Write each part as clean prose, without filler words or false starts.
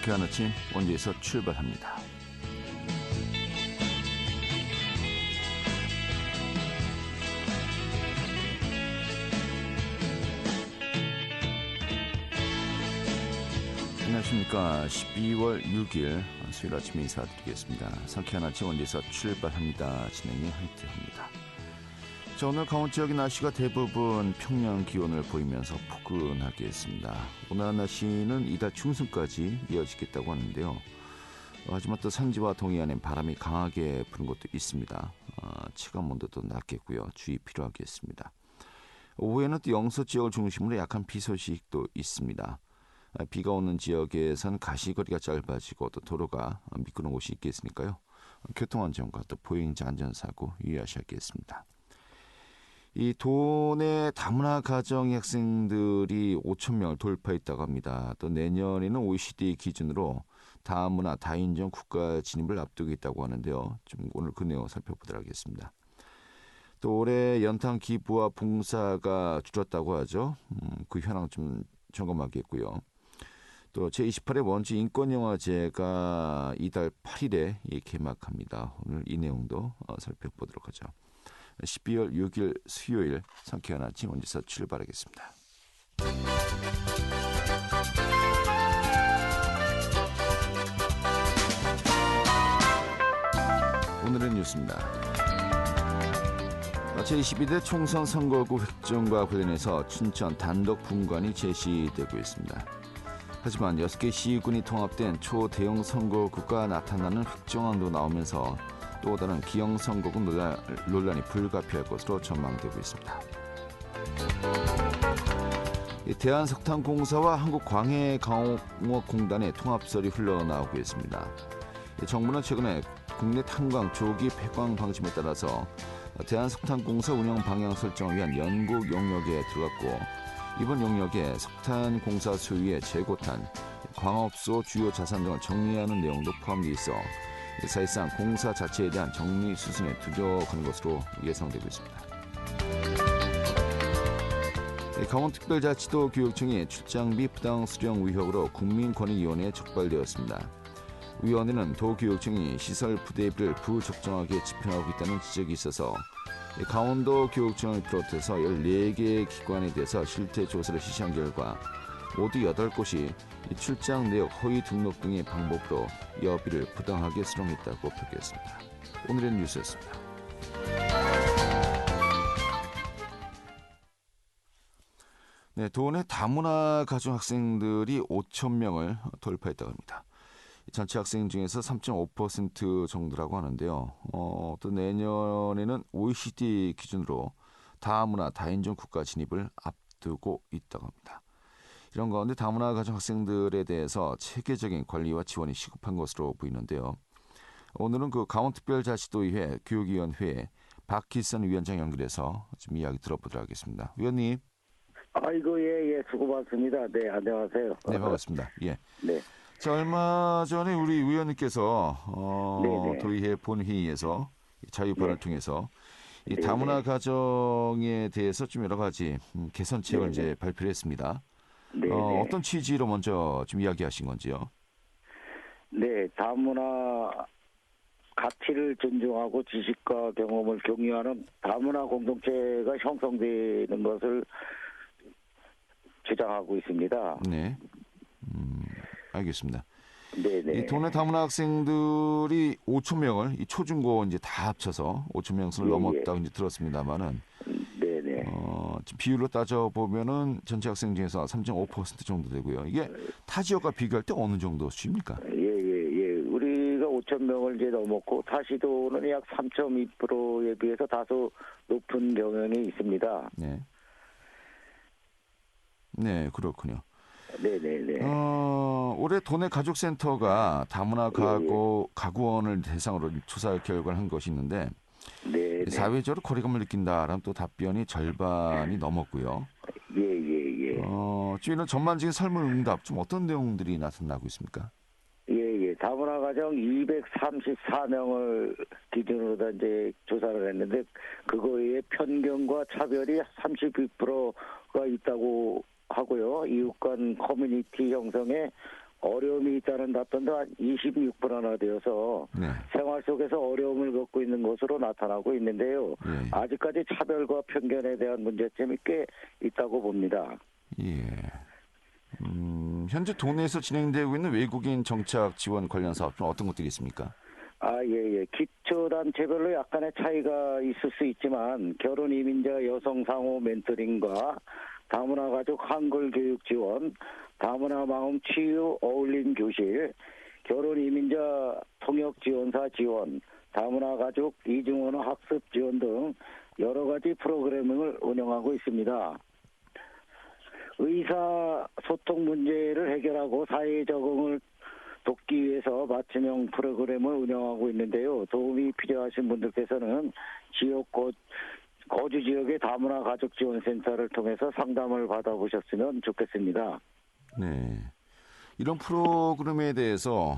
상쾌한 아침 원주에서 출발합니다. 안녕하십니까. 12월 6일 수요일 아침에 인사드리겠습니다. 상쾌한 아침 원주에서 출발합니다. 진행의 하이트입니다. 자, 오늘 강원 지역의 날씨가 대부분 평년 기온을 보이면서 포근하게 했습니다. 오늘 날씨는 이달 중순까지 이어지겠다고 하는데요. 하지만 또 산지와 동해안엔 바람이 강하게 부는 곳도 있습니다. 체감 온도도 낮겠고요. 주의 필요하겠습니다. 오후에는 또 영서 지역을 중심으로 약한 비 소식도 있습니다. 비가 오는 지역에선 가시거리가 짧아지고 또 도로가 미끄러운 곳이 있겠으니까요. 교통안전과 또 보행자 안전사고 유의하셔야겠습니다. 이 도내 다문화 가정 학생들이 5천 명을 돌파했다고 합니다. 또 내년에는 OECD 기준으로 다문화 다인종 국가 진입을 앞두고 있다고 하는데요. 좀 오늘 그 내용 살펴보도록 하겠습니다. 또 올해 연탄 기부와 봉사가 줄었다고 하죠. 그 현황 좀 점검하겠고요. 또 제28회 원주 인권영화제가 이달 8일에 개막합니다. 오늘 이 내용도 살펴보도록 하죠. 12월 6일 수요일 상쾌한 아침 원주에서 출발하겠습니다. 오늘의 뉴스입니다. 제22대 총선 선거구 획정과 관련해서 춘천 단독 분관이 제시되고 있습니다. 하지만 6개 시군이 통합된 초대형 선거구가 나타나는 획정안도 나오면서 또 다른 기형 선거구 논란이 불가피할 것으로 전망되고 있습니다. 대한석탄공사와 한국광해광업공단의 통합설이 흘러나오고 있습니다. 정부는 최근에 국내 탄광 조기 폐광 방침에 따라서 대한석탄공사 운영 방향 설정을 위한 연구 용역에 들어갔고, 이번 용역에 석탄공사 소유의 재고탄, 광업소 주요 자산 등을 정리하는 내용도 포함되어 있어 사실상 공사 자체에 대한 정리 수순에 들어가는 것으로 예상되고 있습니다. 강원특별자치도 교육청이 출장비 부당 수령 의혹으로 국민권익위원회에 적발되었습니다. 위원회는 도교육청이 시설 부대비를 부적정하게 집행하고 있다는 지적이 있어서 강원도 교육청을 비롯해서 14개 기관에 대해서 실태 조사를 실시한 결과 모두 8곳이 출장 내역 허위 등록 등의 방법으로 여비를 부당하게 수령했다고 밝혔습니다. 오늘의 뉴스였습니다. 네, 도내 다문화 가정 학생들이 5천 명을 돌파했다고 합니다. 전체 학생 중에서 3.5% 정도라고 하는데요. 또 내년에는 OECD 기준으로 다문화 다인종 국가 진입을 앞두고 있다고 합니다. 이런 가운데 다문화 가정 학생들에 대해서 체계적인 관리와 지원이 시급한 것으로 보이는데요. 오늘은 그 강원특별자치도의회 교육위원회에 박희선 위원장 연결해서 좀 이야기 들어보도록 하겠습니다. 위원님. 아이고, 예, 수고 많습니다. 네, 안녕하세요. 네, 반갑습니다. 예. 네. 자, 얼마 전에 우리 위원님께서 도의회 본회의에서 자유발언을 통해서 이 다문화 가정에 대해서 좀 여러 가지 개선책을 이제 발표를 했습니다. 어떤 취지로 먼저 좀 이야기하신 건지요? 네, 다문화 가치를 존중하고 지식과 경험을 공유하는 다문화 공동체가 형성되는 것을 주장하고 있습니다. 네. 알겠습니다. 네네. 이 도내 다문화 학생들이 5천 명을 이 초중고 이제 다 합쳐서 5천 명 선을 넘었다고 이제 들었습니다만은, 네네. 비율로 따져 보면은 전체 학생 중에서 3.5% 정도 되고요. 이게 타 지역과 비교할 때 어느 정도 수입니까? 예. 우리가 5천 명을 이제 넘었고 타시도는 약 3.2%에 비해서 다소 높은 경향이 있습니다. 네. 네, 그렇군요. 네네네. 올해 도내 가족센터가 다문화 가구원을 대상으로 조사 결과를 한 것이 있는데, 사회적으로 거리감을 느낀다라는 또 답변이 절반이 넘었고요. 예. 주위는 전반적인 설문응답 좀 어떤 내용들이 나타나고 있습니까? 예. 다문화 가정 234명을 기준으로 이제 조사를 했는데 그거에 편견과 차별이 32%가 있다고 하고요. 이웃 간 커뮤니티 형성에 어려움이 있다는 답변도 한 26%나 되어서 네. 생활 속에서 어려움을 겪고 있는 것으로 나타나고 있는데요. 예. 아직까지 차별과 편견에 대한 문제점이 꽤 있다고 봅니다. 예. 현재 도내에서 진행되고 있는 외국인 정착 지원 관련 사업 중 어떤 것들이 있습니까? 예. 기초단체별로 약간의 차이가 있을 수 있지만 결혼 이민자 여성 상호 멘토링과 다문화 가족 한글 교육 지원, 다문화 마음 치유 어울림 교실, 결혼 이민자 통역 지원사 지원, 다문화 가족 이중 언어 학습 지원 등 여러 가지 프로그램을 운영하고 있습니다. 의사소통 문제를 해결하고 사회 적응을 돕기 위해서 맞춤형 프로그램을 운영하고 있는데요. 도움이 필요하신 분들께서는 거주 지역의 다문화 가족 지원센터를 통해서 상담을 받아보셨으면 좋겠습니다. 네. 이런 프로그램에 대해서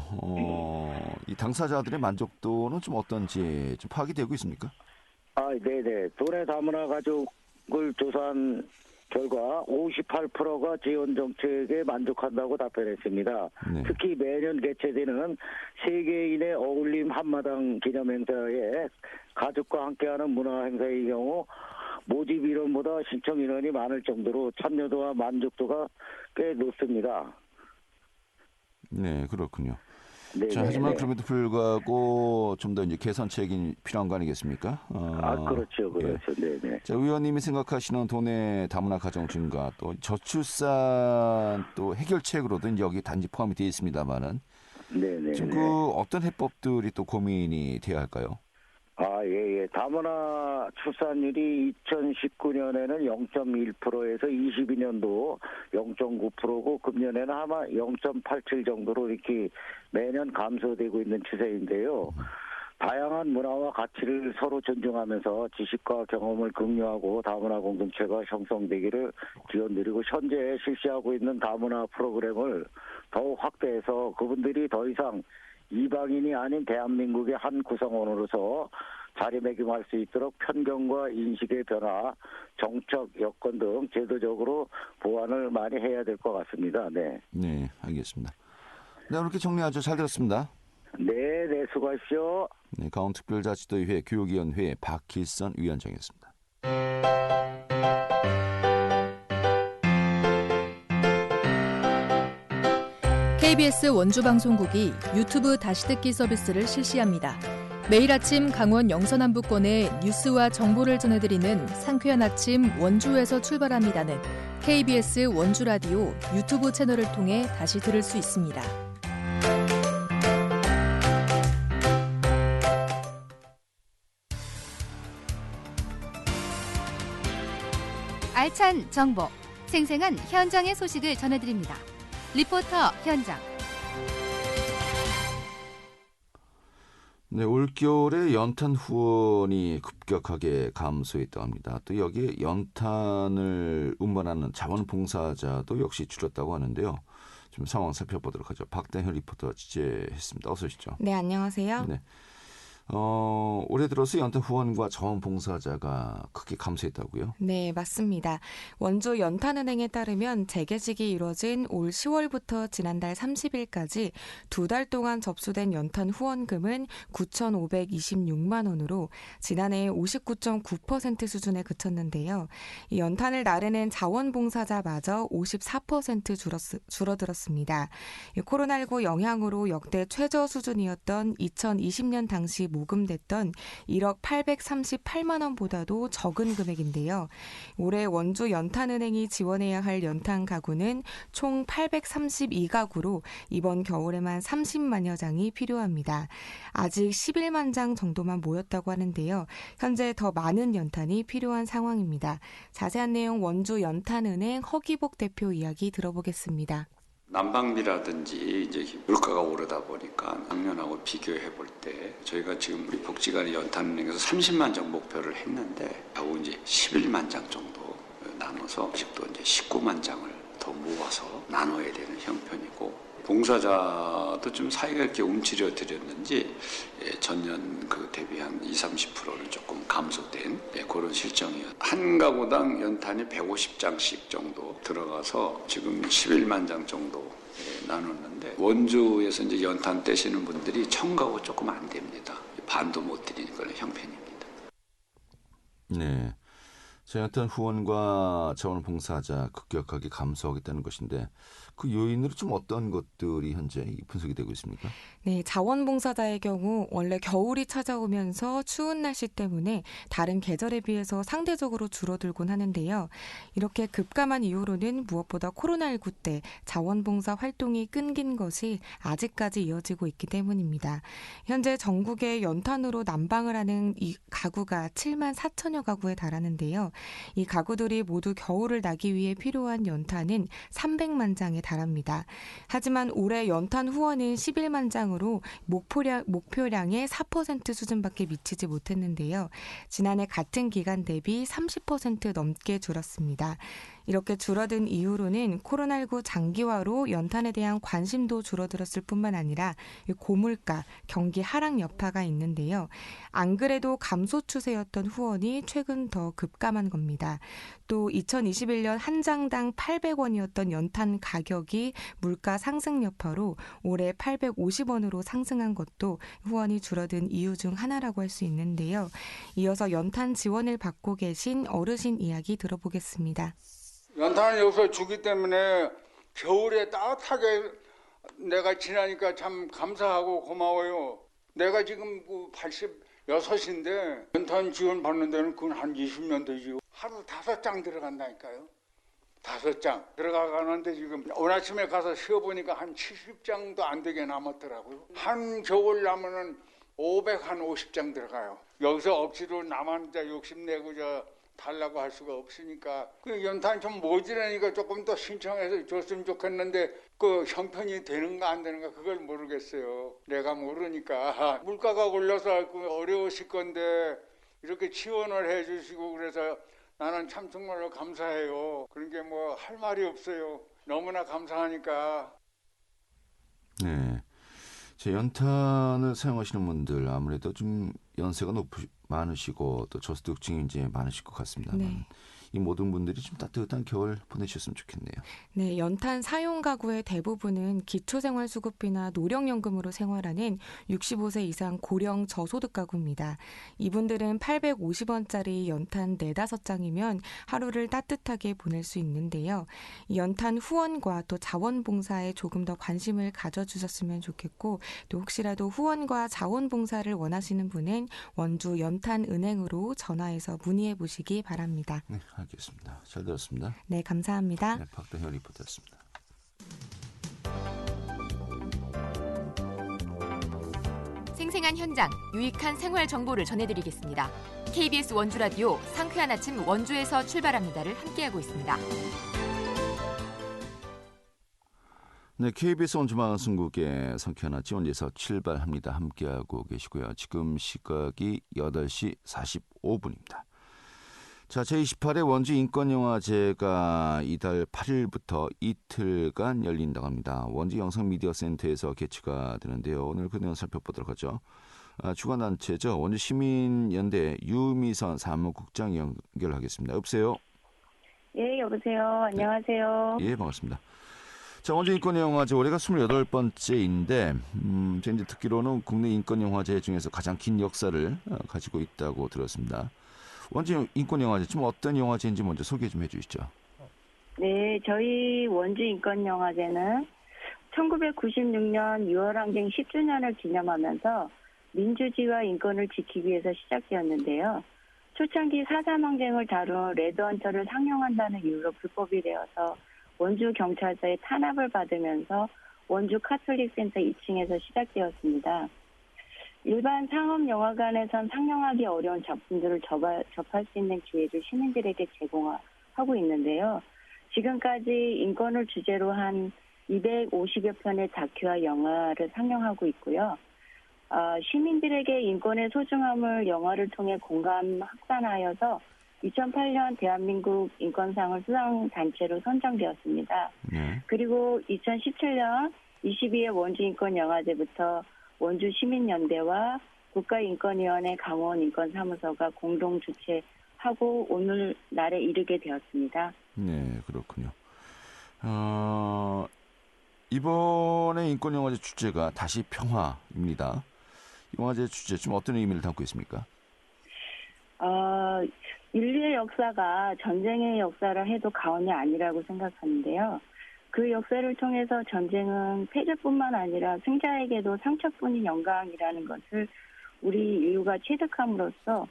이 당사자들의 만족도는 좀 어떤지 좀 파악이 되고 있습니까? 네네. 도내 다문화 가족을 조사한 결과 58%가 지원 정책에 만족한다고 답변했습니다. 네. 특히 매년 개최되는 세계인의 어울림 한마당 기념행사에 가족과 함께하는 문화행사의 경우 모집 인원보다 신청 인원이 많을 정도로 참여도와 만족도가 꽤 높습니다. 네, 그렇군요. 네네네. 자, 하지만 그럼에도 불구하고 좀 더 이제 개선책이 필요한 거 아니겠습니까? 그렇죠. 예. 네네. 자, 의원님이 생각하시는 도내 다문화 가정 증가 또 저출산 또 해결책으로도 이제 여기 단지 포함이 되어 있습니다만은 네네. 지금 그 어떤 해법들이 또 고민이 돼야 할까요? 예. 다문화 출산율이 2019년에는 0.1%에서 22년도 0.9%고 금년에는 아마 0.87 정도로 이렇게 매년 감소되고 있는 추세인데요. 다양한 문화와 가치를 서로 존중하면서 지식과 경험을 공유하고 다문화 공동체가 형성되기를 기원드리고 현재 실시하고 있는 다문화 프로그램을 더욱 확대해서 그분들이 더 이상 이방인이 아닌 대한민국의 한 구성원으로서 자리매김할 수 있도록 편견과 인식의 변화, 정책 여건 등 제도적으로 보완을 많이 해야 될 것 같습니다. 네. 네, 알겠습니다. 네, 이렇게 정리하죠. 잘 들었습니다. 네, 수고하십시오. 네, 강원특별자치도의회 교육위원회 박길선 위원장이었습니다. KBS 원주방송국이 유튜브 다시 듣기 서비스를 실시합니다. 매일 아침 강원 영서남부권의 뉴스와 정보를 전해드리는 상쾌한 아침 원주에서 출발합니다는 KBS 원주라디오 유튜브 채널을 통해 다시 들을 수 있습니다. 알찬 정보, 생생한 현장의 소식을 전해드립니다. 리포터 현장. 네, 올겨울에 연탄 후원이 급격하게 감소했다고 합니다. 또 여기에 연탄을 운반하는 자원봉사자도 역시 줄었다고 하는데요. 좀 상황 살펴보도록 하죠. 박대현 리포터 취재했습니다. 어서 오시죠. 네, 안녕하세요. 네. 올해 들어서 연탄 후원과 자원봉사자가 크게 감소했다고요? 네, 맞습니다. 원주 연탄은행에 따르면 재개식이 이뤄진 올 10월부터 지난달 30일까지 2달 동안 접수된 연탄 후원금은 9,526만 원으로 지난해 59.9% 수준에 그쳤는데요. 이 연탄을 나르는 자원봉사자마저 54% 줄어들었습니다. 코로나19 영향으로 역대 최저 수준이었던 2020년 당시 모금됐던 1억 838만 원보다도 적은 금액인데요. 올해 원주 연탄은행이 지원해야 할 연탄 가구는 총 832가구로 이번 겨울에만 30만여 장이 필요합니다. 아직 11만 장 정도만 모였다고 하는데요. 현재 더 많은 연탄이 필요한 상황입니다. 자세한 내용 원주 연탄은행 허기복 대표 이야기 들어보겠습니다. 난방비라든지 이제 물가가 오르다 보니까 작년하고 비교해 볼 때 저희가 지금 우리 복지관의 연탄은행에서 30만 장 목표를 했는데 하고 이제 11만 장 정도 나눠서 아직도 이제 19만 장을 더 모아서 나눠야 되는 형편이고 봉사자도 좀 사이가 이렇게 움츠려 드렸는지 전년 그 대비 한 20-30%는 조금 감소된 그런 실정이에요. 한 가구당 연탄이 150장씩 정도 들어가서 지금 11만 장 정도 나눴는데 원주에서 이제 연탄 떼시는 분들이 1000가구 조금 안 됩니다. 반도 못 드리니까 형편입니다. 네. 연탄 후원과 자원봉사자 급격하게 감소하겠다는 것인데 그 요인으로 좀 어떤 것들이 현재 분석이 되고 있습니까? 네, 자원봉사자의 경우 원래 겨울이 찾아오면서 추운 날씨 때문에 다른 계절에 비해서 상대적으로 줄어들곤 하는데요. 이렇게 급감한 이유로는 무엇보다 코로나19 때 자원봉사 활동이 끊긴 것이 아직까지 이어지고 있기 때문입니다. 현재 전국에 연탄으로 난방을 하는 이 가구가 7만 4천여 가구에 달하는데요. 이 가구들이 모두 겨울을 나기 위해 필요한 연탄은 300만 장에 달합니다. 하지만 올해 연탄 후원은 11만 장으로 목표량의 4% 수준밖에 미치지 못했는데요. 지난해 같은 기간 대비 30% 넘게 줄었습니다. 이렇게 줄어든 이유로는 코로나19 장기화로 연탄에 대한 관심도 줄어들었을 뿐만 아니라 고물가, 경기 하락 여파가 있는데요. 안 그래도 감소 추세였던 후원이 최근 더 급감한 겁니다. 또 2021년 한 장당 800원이었던 연탄 가격이 물가 상승 여파로 올해 850원으로 상승한 것도 후원이 줄어든 이유 중 하나라고 할 수 있는데요. 이어서 연탄 지원을 받고 계신 어르신 이야기 들어보겠습니다. 연탄을 여기서 주기 때문에 겨울에 따뜻하게 내가 지나니까 참 감사하고 고마워요. 내가 지금 86인데 연탄 지원 받는 데는 그건 한 20년 되지요. 하루 5장 들어간다니까요. 5장 들어가가는데 지금 오늘 아침에 가서 쉬어보니까 한 70장도 안 되게 남았더라고요. 한 겨울 나면은 550장 들어가요. 여기서 억지로 나만 욕심내고 달라고 할 수가 없으니까 그 연탄 좀 모자라니까 조금 더 신청해서 줬으면 좋겠는데 그 형편이 되는가 안 되는가 그걸 모르겠어요. 내가 모르니까 물가가 올라서 어려우실 건데 이렇게 지원을 해주시고 그래서 나는 참 정말로 감사해요. 그런 게 뭐 할 말이 없어요. 너무나 감사하니까. 네. 제 연탄을 사용하시는 분들 아무래도 좀 연세가 많으시고 또 저소득층이 이제 많으실 것 같습니다만 네. 이 모든 분들이 좀 따뜻한 겨울 보내셨으면 좋겠네요. 네, 연탄 사용 가구의 대부분은 기초생활수급비나 노령연금으로 생활하는 65세 이상 고령 저소득 가구입니다. 이분들은 850원짜리 연탄 4-5장이면 하루를 따뜻하게 보낼 수 있는데요. 이 연탄 후원과 또 자원봉사에 조금 더 관심을 가져주셨으면 좋겠고 또 혹시라도 후원과 자원봉사를 원하시는 분은 원주 연탄은행으로 전화해서 문의해 보시기 바랍니다. 네, 알겠습니다. 잘 들었습니다. 네, 감사합니다. 네, 박대현 리포터였습니다. 생생한 현장, 유익한 생활 정보를 전해드리겠습니다. KBS 원주 라디오 상쾌한 아침 원주에서 출발합니다를 함께하고 있습니다. 네, KBS 원주방송국의 상쾌한 아침 원주에서 출발합니다. 함께하고 계시고요. 지금 시각이 8시 45분입니다. 자, 제28회 원주 인권영화제가 이달 8일부터 이틀간 열린다고 합니다. 원주 영상미디어센터에서 개최가 되는데요. 오늘 그 내용 살펴보도록 하죠. 주관단체죠. 원주 시민연대 유미선 사무국장 연결하겠습니다. 여보세요? 예, 여보세요. 안녕하세요. 예, 반갑습니다. 자, 원주 인권영화제 올해가 28번째인데 제가 이제 듣기로는 국내 인권영화제 중에서 가장 긴 역사를 가지고 있다고 들었습니다. 원주 인권영화제 좀 어떤 영화제인지 먼저 소개 좀 해주시죠. 네, 저희 원주 인권영화제는 1996년 6월 항쟁 10주년을 기념하면서 민주주의와 인권을 지키기 위해서 시작되었는데요. 초창기 4.3 항쟁을 다룬 레드헌터를 상영한다는 이유로 불법이 되어서 원주 경찰서의 탄압을 받으면서 원주 카톨릭 센터 2층에서 시작되었습니다. 일반 상업영화관에선 상영하기 어려운 작품들을 접할 수 있는 기회를 시민들에게 제공하고 있는데요. 지금까지 인권을 주제로 한 250여 편의 다큐와 영화를 상영하고 있고요. 시민들에게 인권의 소중함을 영화를 통해 공감 확산하여서 2008년 대한민국 인권상을 수상단체로 선정되었습니다. 네. 그리고 2017년 22회 원주인권영화제부터 원주시민연대와 국가인권위원회 강원인권사무소가 공동 주최하고 오늘날에 이르게 되었습니다. 네, 그렇군요. 이번에 인권영화제 주제가 다시 평화입니다. 영화제 주제 좀 어떤 의미를 담고 있습니까? 인류의 역사가 전쟁의 역사라 해도 과언이 아니라고 생각하는데요. 그 역사를 통해서 전쟁은 패배뿐만 아니라 승자에게도 상처뿐인 영광이라는 것을 우리 인류가 체득함으로써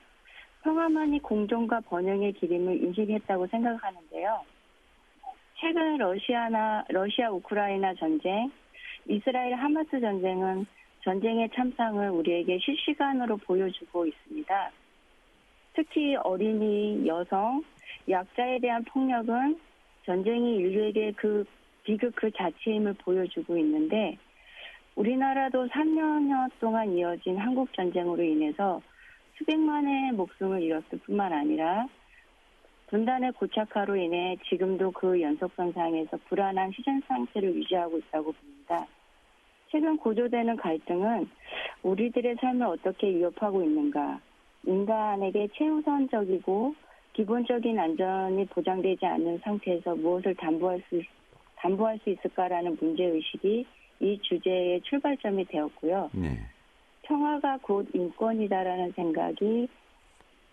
평화만이 공존과 번영의 길임을 인식했다고 생각하는데요. 최근 러시아 우크라이나 전쟁, 이스라엘 하마스 전쟁은 전쟁의 참상을 우리에게 실시간으로 보여주고 있습니다. 특히 어린이, 여성, 약자에 대한 폭력은 전쟁이 인류에게 그 비극 그 자체임을 보여주고 있는데 우리나라도 3년여 동안 이어진 한국전쟁으로 인해서 수백만의 목숨을 잃었을 뿐만 아니라 분단의 고착화로 인해 지금도 그 연속선상에서 불안한 시전 상태를 유지하고 있다고 봅니다. 최근 고조되는 갈등은 우리들의 삶을 어떻게 위협하고 있는가, 인간에게 최우선적이고 기본적인 안전이 보장되지 않는 상태에서 무엇을 담보할 수 있을까라는 문제의식이 이 주제의 출발점이 되었고요. 네. 평화가 곧 인권이다라는 생각이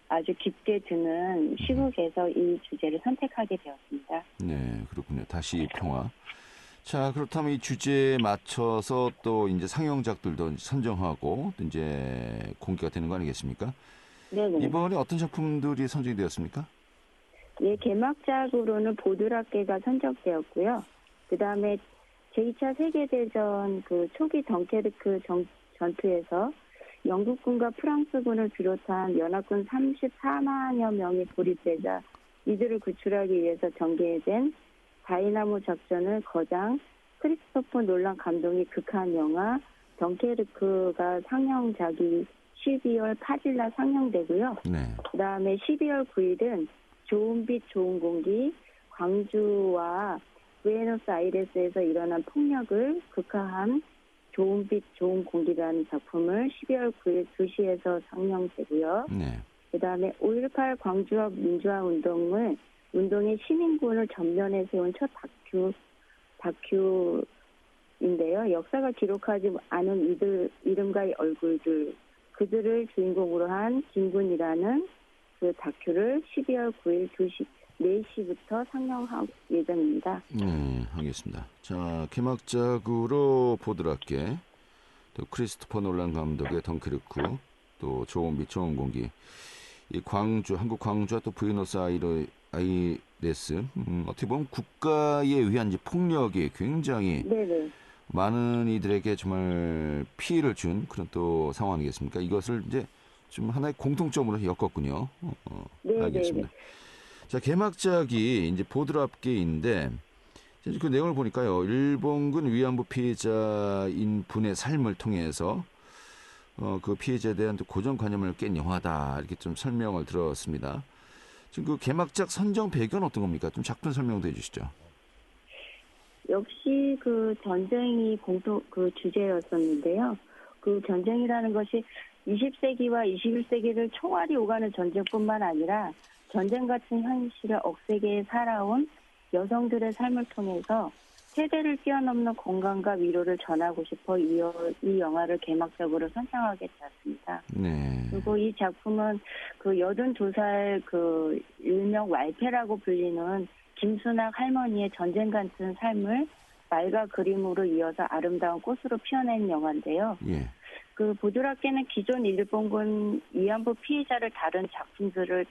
아주 깊게 드는 시국에서 이 주제를 선택하게 되었습니다. 네, 그렇군요. 다시 평화. 자, 그렇다면 이 주제에 맞춰서 또 이제 상영작들도 선정하고 또 이제 공개가 되는 거 아니겠습니까? 네네. 이번에 어떤 작품들이 선정이 되었습니까? 예, 개막작으로는 보드라케가 선정되었고요. 그 다음에 제2차 세계대전 그 초기 덩케르크 전투에서 영국군과 프랑스군을 비롯한 연합군 34만여 명이 돌입되자 이들을 구출하기 위해서 전개된 다이나모 작전을 거장 크리스토퍼 놀란 감독이 극한 영화 덩케르크가 상영작이 12월 8일날 상영되고요. 네. 그 다음에 12월 9일은 좋은 빛 좋은 공기 광주와 부에노스아이레스에서 일어난 폭력을 극화한 좋은 빛 좋은 공기라는 작품을 12월 9일 2시에서 상영되고요. 네. 그다음에 5.18 광주와 민주화 운동의 시민군을 전면에 세운 첫 다큐인데요. 역사가 기록하지 않은 이들 이름과 얼굴들 그들을 주인공으로 한 진군이라는 그 다큐를 12월 9일 4시부터 상영할 예정입니다. 네, 알겠습니다. 자, 개막작으로 보드라케, 또 크리스토퍼 놀란 감독의 덩케르크, 또 좋은 빛 좋은 공기, 이 광주, 한국 광주와 또 부에노스 아이레스, 어떻게 보면 국가에 의한 이제 폭력이 굉장히 네네. 많은 이들에게 정말 피해를 준 그런 또 상황 아니겠습니까? 이것을 이제 좀 하나의 공통점으로 엮었군요. 네, 알겠습니다. 자, 개막작이 이제 보드라케인데 그 내용을 보니까요. 일본군 위안부 피해자인 분의 삶을 통해서 그 피해자에 대한 또 고정관념을 깬 영화다 이렇게 좀 설명을 들었습니다. 지금 그 개막작 선정 배경은 어떤 겁니까? 좀 작품 설명도 해주시죠. 역시 그 전쟁이 그 주제였었는데요. 그 전쟁이라는 것이 20세기와 21세기를 총알이 오가는 전쟁뿐만 아니라 전쟁 같은 현실을 억세게 살아온 여성들의 삶을 통해서 세대를 뛰어넘는 건강과 위로를 전하고 싶어 이 영화를 개막작으로 선정하게 되었습니다. 네. 그리고 이 작품은 그 82살 그 일명 왈패라고 불리는 김순학 할머니의 전쟁 같은 삶을 말과 그림으로 이어서 아름다운 꽃으로 피워낸 영화인데요. 예. 그 보드라케는 기존 일본군 위안부 피해자를 다른 작품들을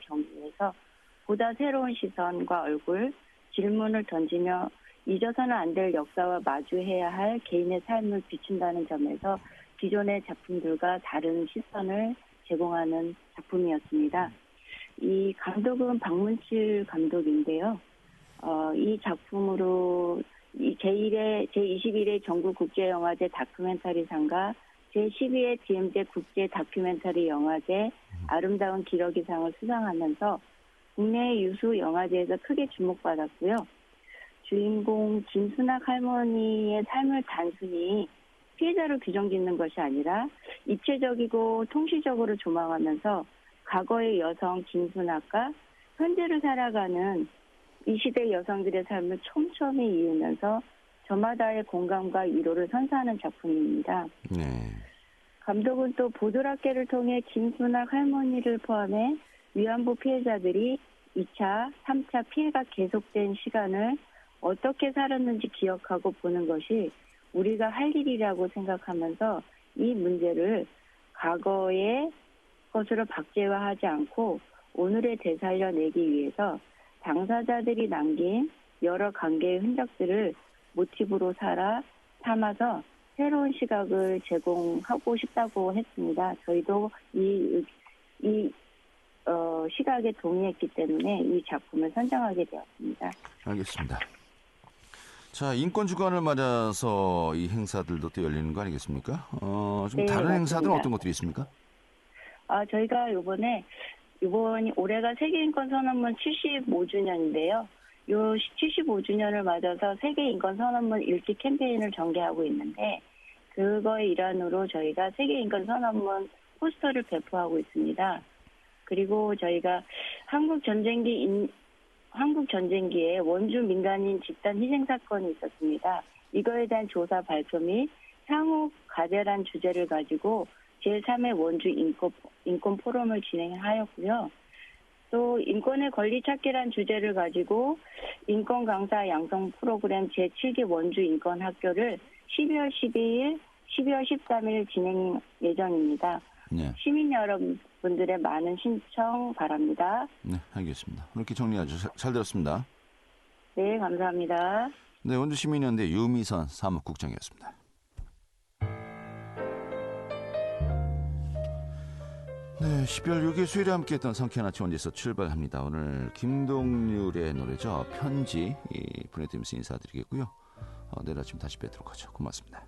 경유해서 보다 새로운 시선과 얼굴, 질문을 던지며 잊어서는 안 될 역사와 마주해야 할 개인의 삶을 비춘다는 점에서 기존의 작품들과 다른 시선을 제공하는 작품이었습니다. 이 감독은 박문칠 감독인데요. 이 작품으로 제21회 전국국제영화제 다큐멘터리상과 제12회 DMZ 국제 다큐멘터리 영화제 아름다운 기러기상을 수상하면서 국내 유수 영화제에서 크게 주목받았고요. 주인공 김순학 할머니의 삶을 단순히 피해자로 규정짓는 것이 아니라 입체적이고 통시적으로 조망하면서 과거의 여성 김순학과 현재를 살아가는 이 시대 여성들의 삶을 촘촘히 이으면서 저마다의 공감과 위로를 선사하는 작품입니다. 네. 감독은 또 보드라케를 통해 김순학 할머니를 포함해 위안부 피해자들이 2차, 3차 피해가 계속된 시간을 어떻게 살았는지 기억하고 보는 것이 우리가 할 일이라고 생각하면서 이 문제를 과거의 것으로 박제화하지 않고 오늘에 되살려내기 위해서 당사자들이 남긴 여러 관계의 흔적들을 모티브로 삼아서 새로운 시각을 제공하고 싶다고 했습니다. 저희도 이 시각에 동의했기 때문에 이 작품을 선정하게 되었습니다. 알겠습니다. 자, 인권 주간을 맞아서 이 행사들도 또 열리는 거 아니겠습니까? 좀 네, 다른 맞습니다. 행사들은 어떤 것들이 있습니까? 저희가 올해가 세계인권선언문 75주년인데요. 요 75주년을 맞아서 세계인권선언문 읽기 캠페인을 전개하고 있는데 그거의 일환으로 저희가 세계인권선언문 포스터를 배포하고 있습니다. 그리고 저희가 한국 전쟁기에 원주 민간인 집단 희생 사건이 있었습니다. 이거에 대한 조사 발표 및 향후 과제란 주제를 가지고 제3회 원주 인권 포럼을 진행하였고요. 또 인권의 권리 찾기란 주제를 가지고 인권 강사 양성 프로그램 제7기 원주 인권학교를 12월 12일, 12월 13일 진행 예정입니다. 네. 시민 여러분들의 많은 신청 바랍니다. 네, 알겠습니다. 이렇게 정리하죠. 잘 들었습니다. 네, 감사합니다. 네, 원주시민연대 유미선 사무국장이었습니다. 네, 12월 6일 수요일에 함께했던 상쾌한 아침 원주에서 출발합니다. 오늘 김동률의 노래죠. 편지 보내드리면서 인사드리겠고요. 내일 아침 다시 뵙도록 하죠. 고맙습니다.